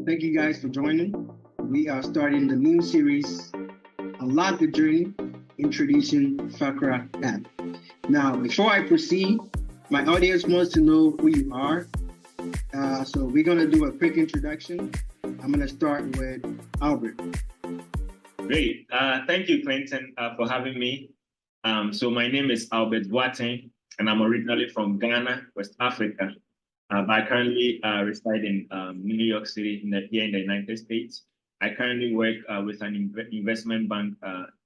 Thank you guys for joining. We are starting the new series, Unlock the Journey, introducing Fakra App. Now, before I proceed, my audience wants to know who you are. So we're going to do a quick introduction. I'm going to start with Albert. Great. Thank you, Clinton, for having me. So my name is Albert Boateng, and I'm originally from Ghana, West Africa. But I currently reside in New York City, here in the United States. I currently work with an investment bank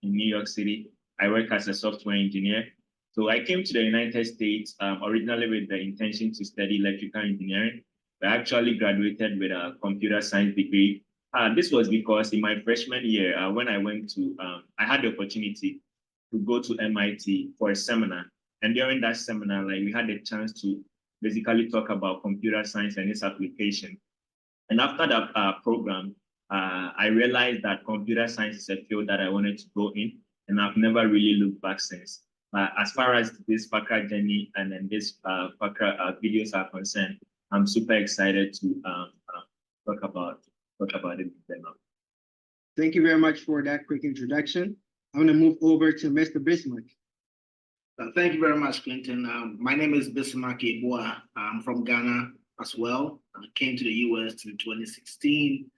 in New York City. I work as a software engineer. So I came to the United States originally with the intention to study electrical engineering. I actually graduated with a computer science degree. This was because in my freshman year, when I went to, I had the opportunity to go to MIT for a seminar. And during that seminar, we had a chance to basically talk about computer science and its application. And after that program, I realized that computer science is a field that I wanted to go in, and I've never really looked back since. As far as this Fakra journey and then this Fakra videos are concerned, I'm super excited to talk about it now. Thank you very much for that quick introduction. I'm going to move over to Mr. Bismarck. Thank you very much, Clinton. My name is Bismarck Eboa. I'm from Ghana as well. I came to the US in 2016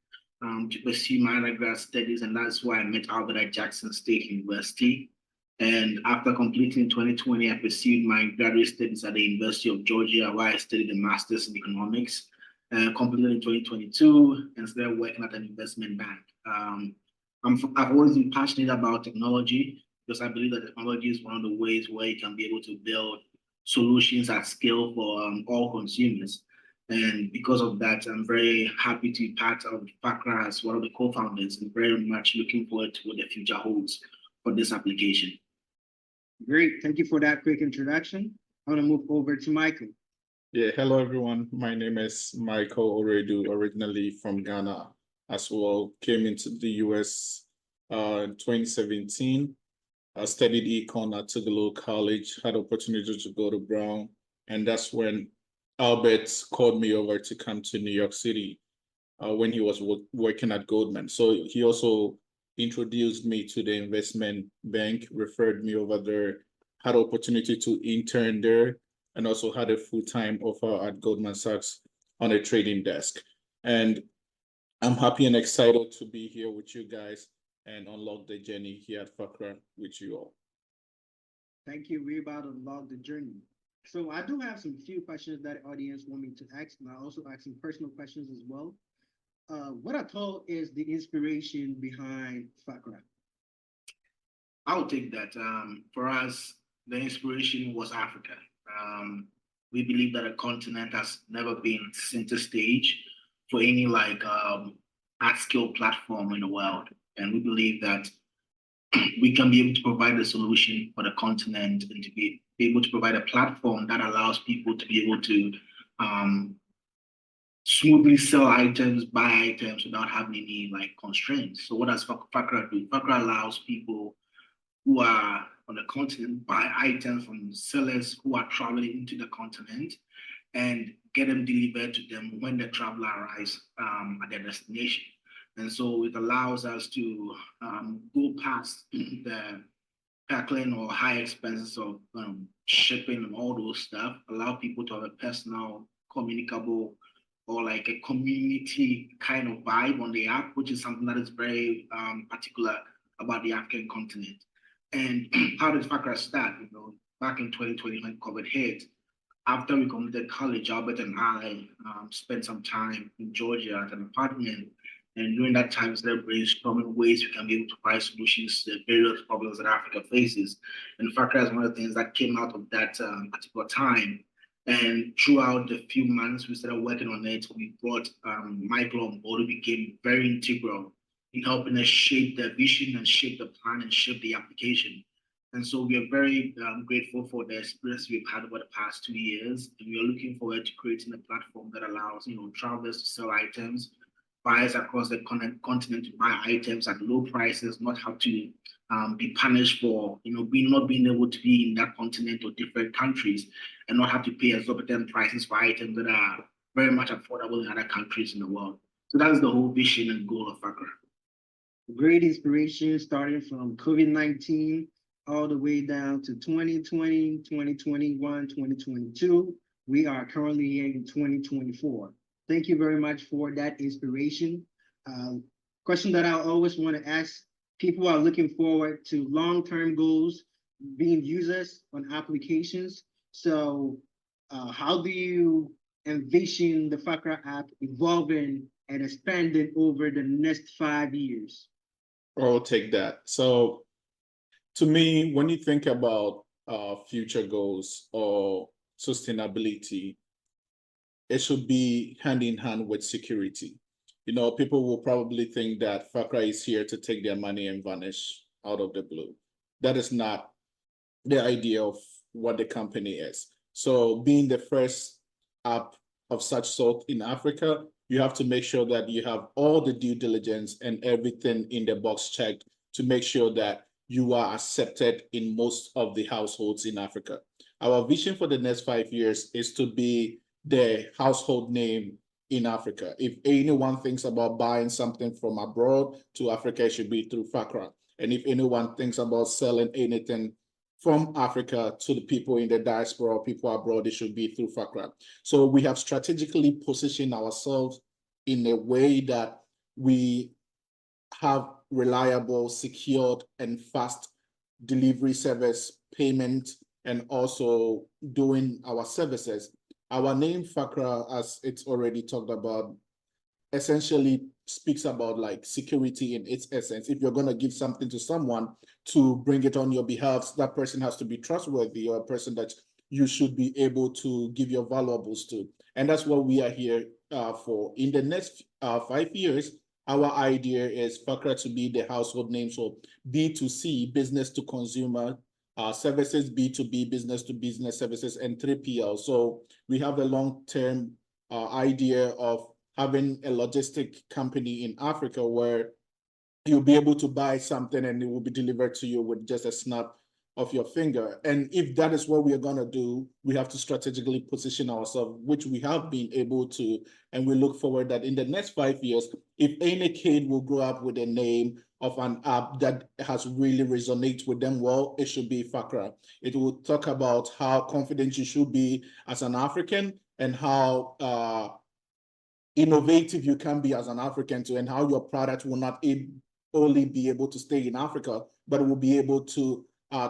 to pursue my undergrad studies, and that's why I met Albert at Jackson State University. And after completing 2020, I pursued my graduate studies at the University of Georgia, where I studied a master's in economics. Completed in 2022 and started working at an investment bank. I've always been passionate about technology because I believe that technology is one of the ways where you can be able to build solutions at scale for all consumers. And because of that, I'm very happy to be part of Fakra as one of the co-founders, and very much looking forward to what the future holds for this application. Great. Thank you for that quick introduction. I'm going to move over to Michael. Yeah, hello everyone. My name is Michael Oredu, originally from Ghana as well. Came into the US in 2017. I studied econ at Tugelo College, had opportunity to go to Brown, and that's when Albert called me over to come to New York City when he was working at Goldman. So he also introduced me to the investment bank, referred me over there, had opportunity to intern there, and also had a full-time offer at Goldman Sachs on a trading desk. And I'm happy and excited to be here with you guys and unlock the journey here at Fakra with you all. Thank you. We're about to unlock the journey. So I do have some few questions that the audience want me to ask, and I also ask some personal questions as well. What I told is the inspiration behind Fakra. I'll take that. For us, the inspiration was Africa. We believe that a continent has never been center stage for any at-scale platform in the world. And we believe that we can be able to provide a solution for the continent and to be able to provide a platform that allows people to be able to smoothly sell items, buy items without having any constraints. So what does Fakra do? Fakra allows people who are on the continent buy items from sellers who are traveling into the continent and get them delivered to them when the traveler arrives at their destination. And so it allows us to go past the tackling or high expenses of shipping and all those stuff, allow people to have a personal, communicable, or a community kind of vibe on the app, which is something that is very particular about the African continent. And how did Fakra start? Back in 2020 when COVID hit, after we completed college, Albert and I spent some time in Georgia at an apartment. And during that time, we started brainstorming ways we can be able to provide solutions to the various problems that Africa faces. And Fakra is one of the things that came out of that particular time. And throughout the few months we started working on it, we brought Michael on board, who became very integral in helping us shape the vision and shape the plan and shape the application. And so we are very grateful for the experience we've had over the past 2 years. And we are looking forward to creating a platform that allows travelers to sell items, buyers across the continent to buy items at low prices, not have to be punished for not being able to be in that continent or different countries, and not have to pay exorbitant prices for items that are very much affordable in other countries in the world. So that's the whole vision and goal of Fakra. Great inspiration starting from COVID-19 all the way down to 2020, 2021, 2022. We are currently here in 2024. Thank you very much for that inspiration. Question that I always want to ask people who are looking forward to long-term goals, being users on applications. So how do you envision the Fakra app evolving and expanding over the next 5 years? I'll take that. So to me, when you think about future goals or sustainability, it should be hand in hand with security. You know, people will probably think that Fakra is here to take their money and vanish out of the blue. That is not the idea of what the company is. So being the first app of such sort in Africa, you have to make sure that you have all the due diligence and everything in the box checked to make sure that you are accepted in most of the households in Africa. Our vision for the next 5 years is to be the household name in Africa. If anyone thinks about buying something from abroad to Africa, it should be through Fakra. And if anyone thinks about selling anything from Africa to the people in the diaspora or people abroad, it should be through Fakra. So we have strategically positioned ourselves in a way that we have reliable, secured, and fast delivery service, payment, and also doing our services. Our name Fakra, as it's already talked about, essentially speaks about like security in its essence. If you're going to give something to someone to bring it on your behalf, that person has to be trustworthy, or a person that you should be able to give your valuables to. And that's what we are here for. In the next 5 years, our idea is Fakra to be the household name. So B2C, business to consumer services, B2B, business to business services, and 3PL. So we have a long-term idea of having a logistic company in Africa where you'll be able to buy something and it will be delivered to you with just a snap of your finger. And if that is what we are going to do, we have to strategically position ourselves, which we have been able to. And we look forward that in the next 5 years, if any kid will grow up with a name of an app that has really resonated with them well, it should be Fakra. It will talk about how confident you should be as an African and how innovative you can be as an African too, and how your product will not only be able to stay in Africa, but it will be able to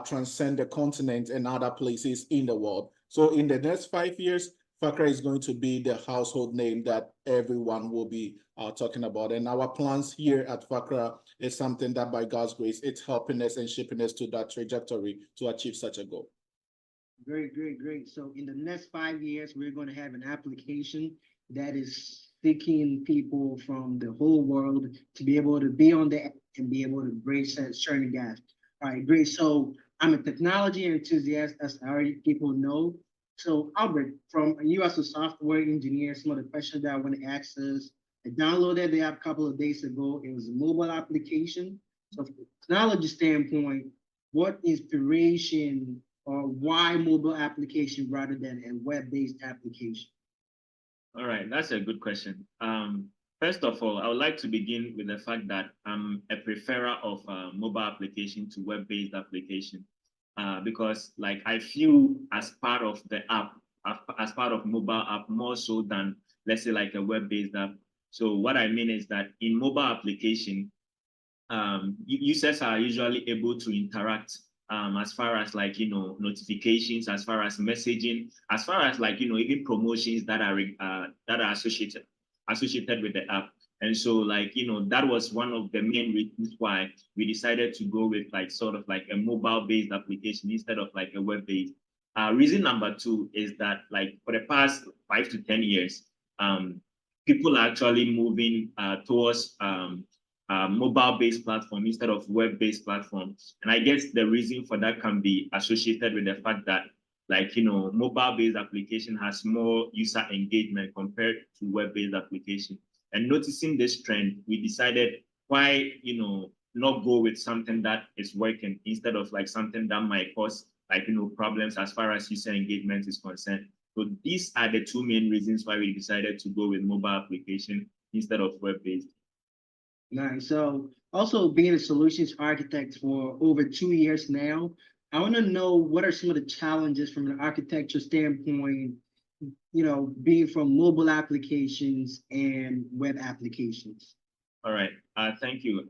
transcend the continent and other places in the world. So in the next 5 years, Fakra is going to be the household name that everyone will be talking about. And our plans here at Fakra is something that by God's grace, it's helping us and shaping us to that trajectory to achieve such a goal. Great, great, great. So in the next 5 years, we're going to have an application that is seeking people from the whole world to be able to be on the app and be able to bridge certain gaps. All right, great. So I'm a technology enthusiast, as already people know. So Albert, from you as a software engineer, some of the questions that I want to ask is, I downloaded the app a couple of days ago. It was a mobile application. So from a technology standpoint, what inspiration or why mobile application rather than a web-based application? All right, that's a good question. First of all, I would like to begin with the fact that I'm a preferer of mobile application to web-based application because like I feel as part of the app, as part of mobile app more so than let's say like a web-based app. So what I mean is that in mobile application, users are usually able to interact as far as like, you know, notifications, as far as messaging, as far as like, you know, even promotions that are associated with the app. And so like, you know, that was one of the main reasons why we decided to go with like sort of like a mobile based application instead of like a web based. Reason number two is that like for the past 5 to 10 years, people are actually moving towards mobile-based platform instead of web-based platforms. And I guess the reason for that can be associated with the fact that, like, you know, mobile-based application has more user engagement compared to web-based application. And noticing this trend, we decided why, you know, not go with something that is working instead of like something that might cause like, you know, problems as far as user engagement is concerned. So these are the two main reasons why we decided to go with mobile application. instead of web-based. Nice. So also being a solutions architect for over 2 years now, I want to know what are some of the challenges from an architecture standpoint, being from mobile applications and web applications. All right. Thank you.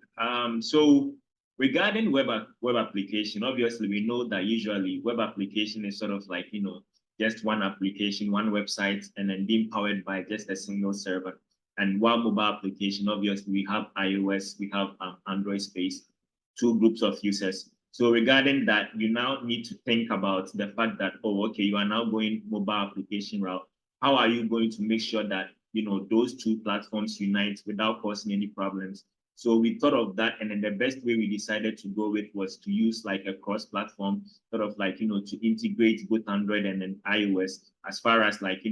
So regarding web application, obviously we know that usually web application is sort of like, just one application, one website, and then being powered by just a single server. And while mobile application, obviously we have iOS, we have Android space, two groups of users. So regarding that, you now need to think about the fact that, oh, okay, you are now going mobile application route. How are you going to make sure that those two platforms unite without causing any problems? So we thought of that, and then the best way we decided to go with was to use like a cross-platform, sort of like to integrate both Android and then iOS as far as like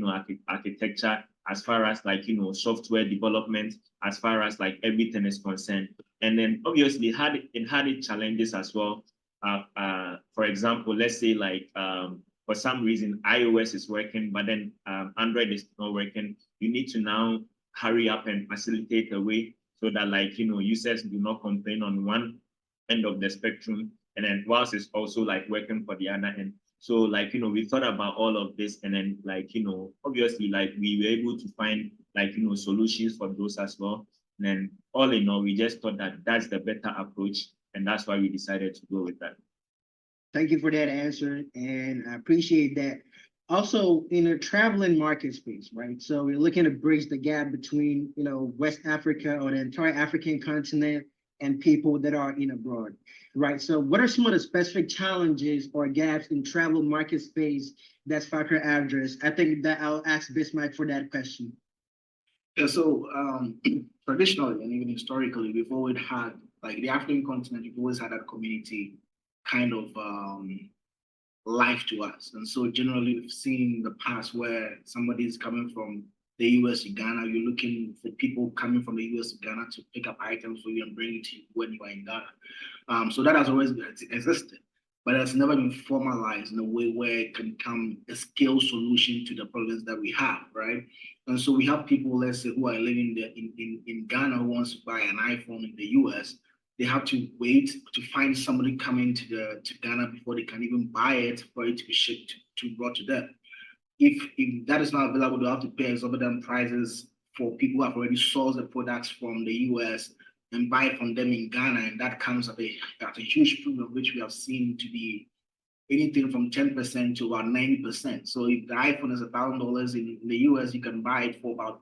architecture, as far as like software development, as far as like everything is concerned. And then obviously it had its challenges as well. For example, let's say like for some reason iOS is working, but then Android is not working. You need to now hurry up and facilitate a way so that like users do not complain on one end of the spectrum, and then whilst it's also like working for the other end. So like we thought about all of this, and then like obviously like we were able to find like solutions for those as well. And then all in all, we just thought that that's the better approach, and that's why we decided to go with that. Thank you for that answer, and I appreciate that. Also, in a traveling market space, right? So we're looking to bridge the gap between, West Africa or the entire African continent and people that are in abroad, right? So what are some of the specific challenges or gaps in travel market space that's Fakra addressed? I think that I'll ask Bismarck for that question. Yeah, so traditionally and even historically, we've always had, like the African continent, we've always had that community kind of life to us. And so generally we've seen in the past where somebody is coming from the US to Ghana, you're looking for people coming from the US to Ghana to pick up items for you and bring it to you when you are in Ghana. So that has always existed, but it's never been formalized in a way where it can become a scale solution to the problems that we have, right? And so we have people, let's say, who are living there in Ghana who wants to buy an iPhone in the US. They have to wait to find somebody coming to Ghana before they can even buy it for it to be shipped to brought to them. If that is not available, they have to pay exorbitant prices for people who have already sourced the products from the US and buy from them in Ghana, and that comes at a huge premium, which we have seen to be anything from 10% to about 90%. So if the iPhone is $1,000 in the US, you can buy it for about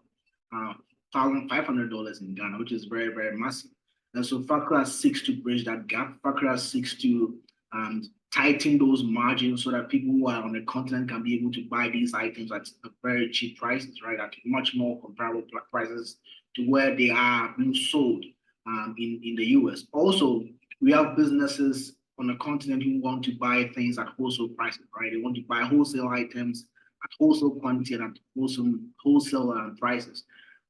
$1,500 in Ghana, which is very, very massive. And so Fakra seeks to bridge that gap. Fakra seeks to tighten those margins so that people who are on the continent can be able to buy these items at very cheap prices, right? At much more comparable prices to where they are being sold in the US. Also, we have businesses on the continent who want to buy things at wholesale prices, right? They want to buy wholesale items at wholesale quantity and at wholesale prices.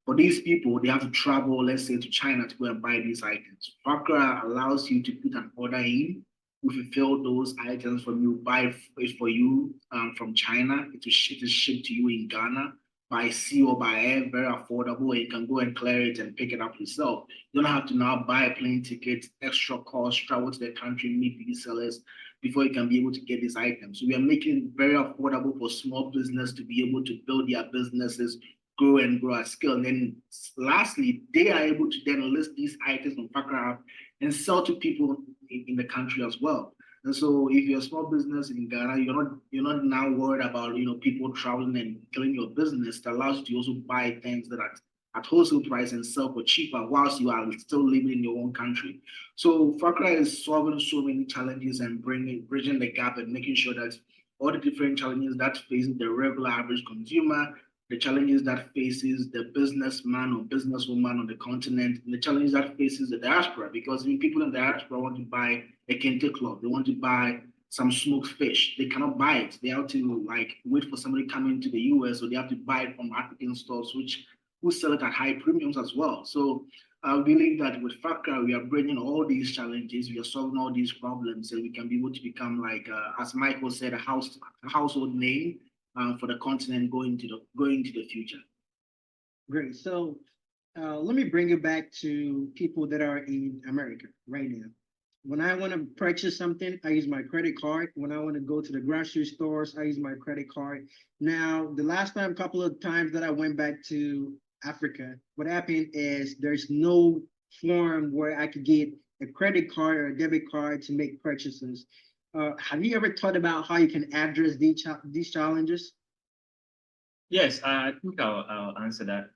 For these people, they have to travel, let's say, to China to go and buy these items. Fakra allows you to put an order in. We fulfill those items from you, buy it for you from China. It is shipped to you in Ghana by sea or by air, very affordable. You can go and clear it and pick it up yourself. You don't have to now buy a plane ticket, extra cost, travel to the country, meet these sellers before you can be able to get these items. So we are making it very affordable for small business to be able to build their businesses, grow and grow at scale. And then lastly, they are able to then list these items on Fakra App and sell to people in the country as well. And so if you're a small business in Ghana, you're not now worried about people traveling and killing your business. That allows you to also buy things that are at wholesale price and sell for cheaper whilst you are still living in your own country. So Fakra is solving so many challenges and bridging the gap and making sure that all the different challenges that faces the regular average consumer, the challenges that faces the businessman or businesswoman on the continent, and the challenges that faces the diaspora, because people in the diaspora want to buy a kente club, they want to buy some smoked fish, they cannot buy it. They have to wait for somebody coming to the US, or they have to buy it from African stores, who sell it at high premiums as well. So I believe that with Fakra, we are bringing all these challenges, we are solving all these problems, and we can be able to become as Michael said, a household name for the continent going to the future. Great. So let me bring it back to people that are in America right now. When I want to purchase something, I use my credit card. When I want to go to the grocery stores, I use my credit card. Now, the last time, couple of times that I went back to Africa, what happened is there's no form where I could get a credit card or a debit card to make purchases. Have you ever thought about how you can address these challenges? Yes, I think I'll answer that.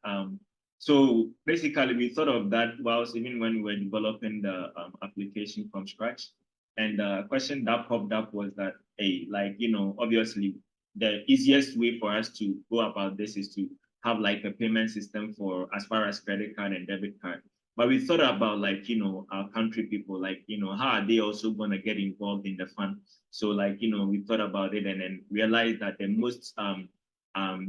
So basically, we thought of that whilst even when we were developing the application from scratch. And the question that popped up was that, hey, like, obviously, the easiest way for us to go about this is to have like a payment system for as far as credit card and debit card. But we thought about like, our country people, like, how are they also going to get involved in the fund? So like, we thought about it and then realized that the most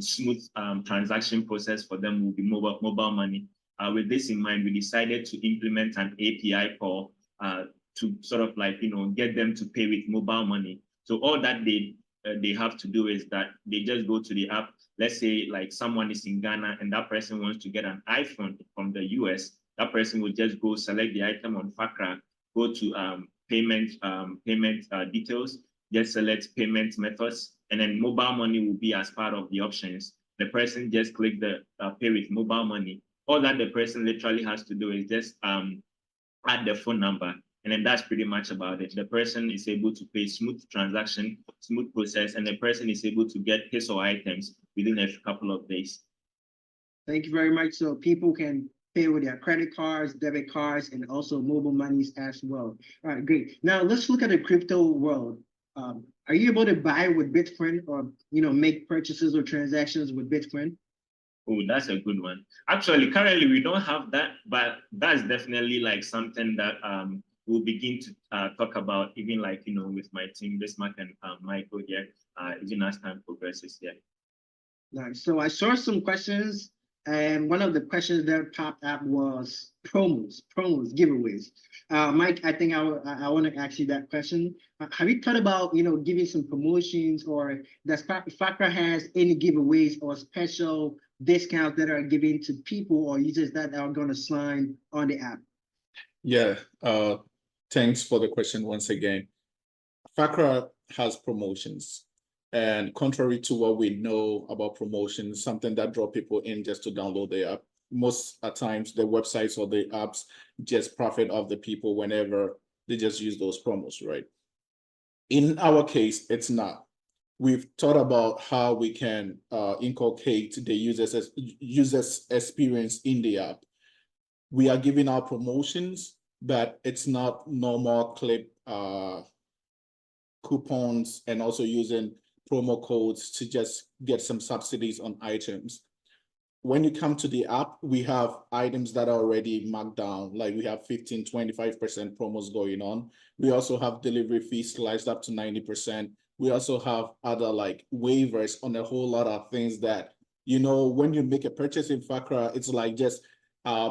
smooth transaction process for them will be mobile money. With this in mind, we decided to implement an API call to sort of like get them to pay with mobile money. So all that they have to do is that they just go to the app. Let's say like someone is in Ghana and that person wants to get an iPhone from the US. That person will just go select the item on Fakra, go to payment details, just select payment methods, and then mobile money will be as part of the options. The person just click the pay with mobile money. All that the person literally has to do is just add the phone number, and then that's pretty much about it. The person is able to pay smooth transaction, smooth process, and the person is able to get his or items within a couple of days. Thank you very much. So people can pay with their credit cards, debit cards, and also mobile monies as well. All right, great. Now let's look at the crypto world. Are you able to buy with Bitcoin or make purchases or transactions with Bitcoin? Oh, that's a good one. Actually, currently we don't have that, but that's definitely like something that we'll begin to talk about, even like with my team, Bismarck and Michael here, even as time progresses. Yeah. Nice. So I saw some questions, and one of the questions that popped up was promos, giveaways. Mike, I think I want to ask you that question. Have you thought about giving some promotions, or does Fakra has any giveaways or special discounts that are given to people or users that are going to sign on the app? Yeah, thanks for the question once again. Fakra has promotions. And contrary to what we know about promotions, something that draw people in just to download the app, most at times the websites or the apps just profit off the people whenever they just use those promos, right? In our case, it's not. We've thought about how we can inculcate the users experience in the app. We are giving out promotions, but it's not normal clip coupons and also using promo codes to just get some subsidies on items. When you come to the app, we have items that are already marked down, like we have 15, 25% promos going on. We also have delivery fees sliced up to 90%. We also have other like waivers on a whole lot of things that, when you make a purchase in Fakra, it's like just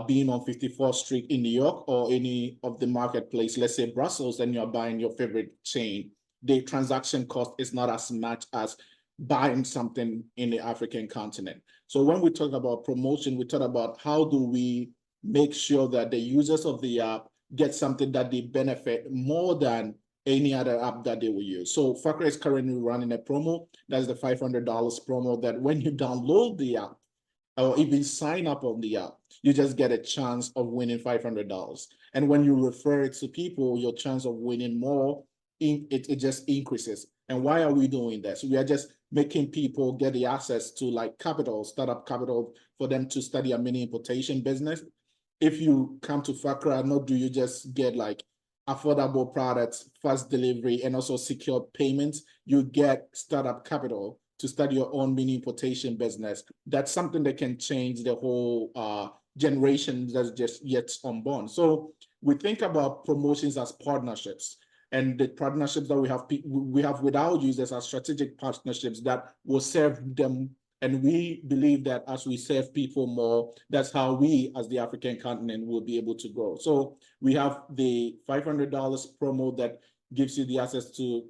being on 54th Street in New York or any of the marketplace, let's say Brussels, and you're buying your favorite chain. The transaction cost is not as much as buying something in the African continent. So when we talk about promotion, we talk about how do we make sure that the users of the app get something that they benefit more than any other app that they will use. So Fakra is currently running a promo. That's the $500 promo that when you download the app or even sign up on the app, you just get a chance of winning $500. And when you refer it to people, your chance of winning more, it just increases. And why are we doing this? We are just making people get the access to like capital, startup capital, for them to study a mini importation business. If you come to Fakra, not do you just get like affordable products, fast delivery, and also secure payments, you get startup capital to start your own mini importation business. That's something that can change the whole generation that's just yet unborn. So we think about promotions as partnerships. And the partnerships that we have with our users are strategic partnerships that will serve them. And we believe that as we serve people more, that's how we, as the African continent, will be able to grow. So we have the $500 promo that gives you the access to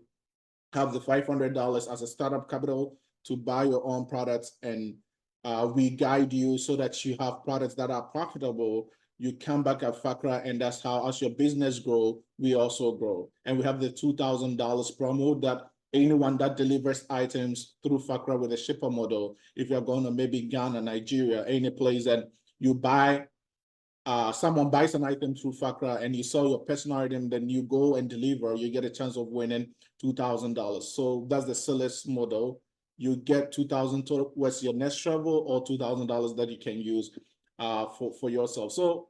have the $500 as a startup capital to buy your own products and We guide you so that you have products that are profitable. You come back at Fakra, and that's how, as your business grow, we also grow. And we have the $2,000 promo that anyone that delivers items through Fakra with a shipper model, if you're going to maybe Ghana, Nigeria, any place, and you buy, someone buys an item through Fakra and you sell your personal item, then you go and deliver, you get a chance of winning $2,000. So that's the sales model. You get $2,000 towards your next travel, or $2,000 that you can use for yourself. So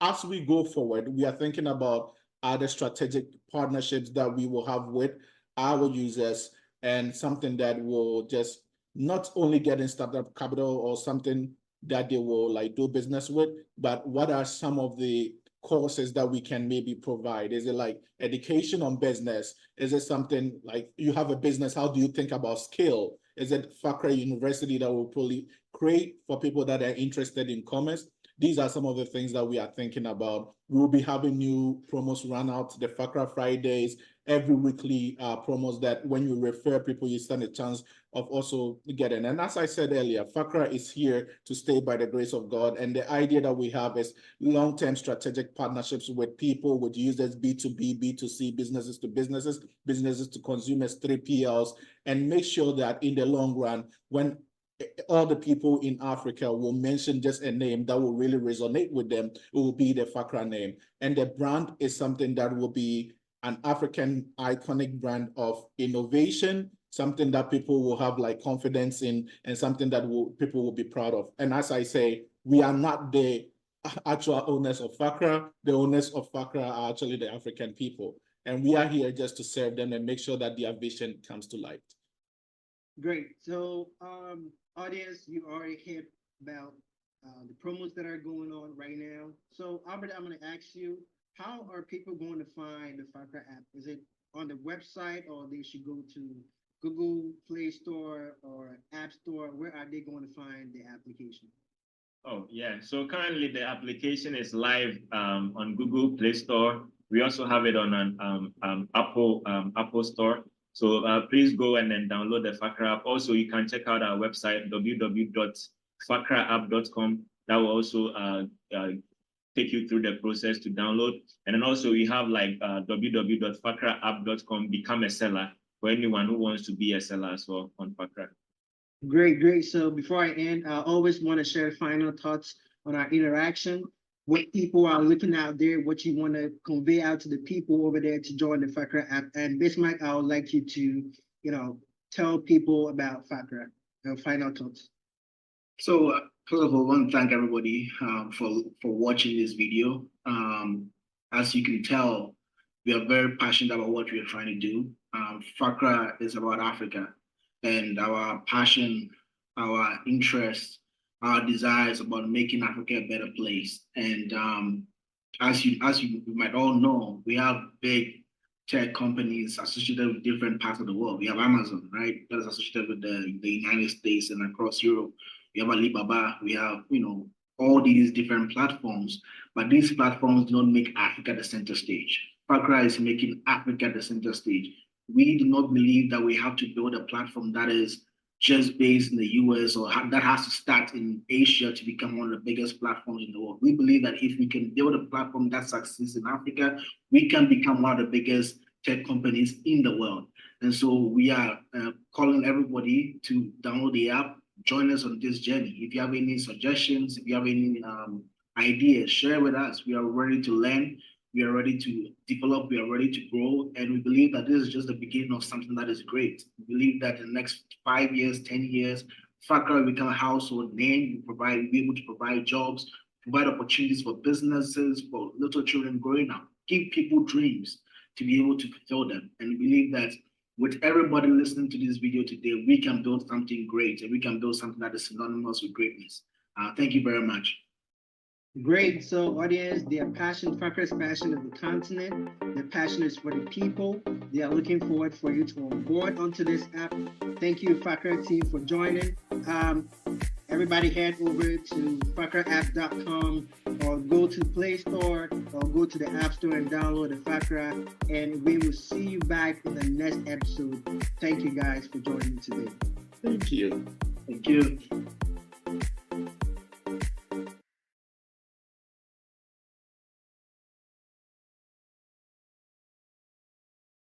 as we go forward, we are thinking about other strategic partnerships that we will have with our users, and something that will just not only get in startup capital or something that they will like do business with, but what are some of the courses that we can maybe provide? Is it like education on business? Is it something like you have a business, how do you think about scale? Is it Fakra University that will probably create for people that are interested in commerce? These are some of the things that we are thinking about. We'll be having new promos run out, the Fakra Fridays, every weekly promos that when you refer people, you stand a chance of also getting. And as I said earlier, Fakra is here to stay by the grace of God. And the idea that we have is long-term strategic partnerships with people, with users, B2B, B2C, businesses to businesses, businesses to consumers, 3PLs, and make sure that in the long run, when all the people in Africa will mention just a name that will really resonate with them, it will be the Fakra name. And the brand is something that will be an African iconic brand of innovation, something that people will have like confidence in, and something that people will be proud of. And as I say, we are not the actual owners of Fakra. The owners of Fakra are actually the African people. And we are here just to serve them and make sure that their vision comes to light. Great. So, audience, you already heard about the promos that are going on right now. So, Albert, I'm going to ask you, how are people going to find the Fakra app? Is it on the website, or they should go to Google Play Store or App Store? Where are they going to find the application? Oh, yeah. So currently the application is live on Google Play Store. We also have it on an Apple Store. So please go and then download the Fakra app. Also, you can check out our website, www.fakraapp.com. That will also take you through the process to download. And then also we have like www.fakraapp.com, become a seller, for anyone who wants to be a seller as well on Fakra. Great, great. So before I end, I always want to share final thoughts on our interaction. What people are looking out there, what you want to convey out to the people over there to join the Fakra app. And Bismarck, I would like you to, tell people about Fakra. Final thoughts. So first of all, I want to thank everybody for watching this video. As you can tell, we are very passionate about what we are trying to do. Fakra is about Africa, and our passion, our interest, our desires about making Africa a better place. And as you might all know, we have big tech companies associated with different parts of the world. We have Amazon, right? That is associated with the United States and across Europe. We have Alibaba. We have, all these different platforms, but these platforms do not make Africa the center stage. Fakra is making Africa the center stage. We do not believe that we have to build a platform that is just based in the US or that has to start in Asia to become one of the biggest platforms in the world. We believe that if we can build a platform that succeeds in Africa, we can become one of the biggest tech companies in the world. And so we are calling everybody to download the app, join us on this journey. If you have any suggestions, if you have any ideas, share with us. We are ready to learn. We are ready to develop, we are ready to grow, and we believe that this is just the beginning of something that is great. We believe that in the next 5 years, 10 years, Fakra will become a household name. We'll be able to provide jobs, provide opportunities for businesses, for little children growing up, give people dreams to be able to fulfill them. And we believe that with everybody listening to this video today, we can build something great, and we can build something that is synonymous with greatness. Thank you very much. Great. So, audience, their passion, Fakra's passion of the continent. Their passion is for the people. They are looking forward for you to onboard onto this app. Thank you, Fakra team, for joining. Everybody head over to fakraapp.com or go to Play Store or go to the App Store and download the Fakra. And we will see you back in the next episode. Thank you guys for joining today. Thank you. Thank you.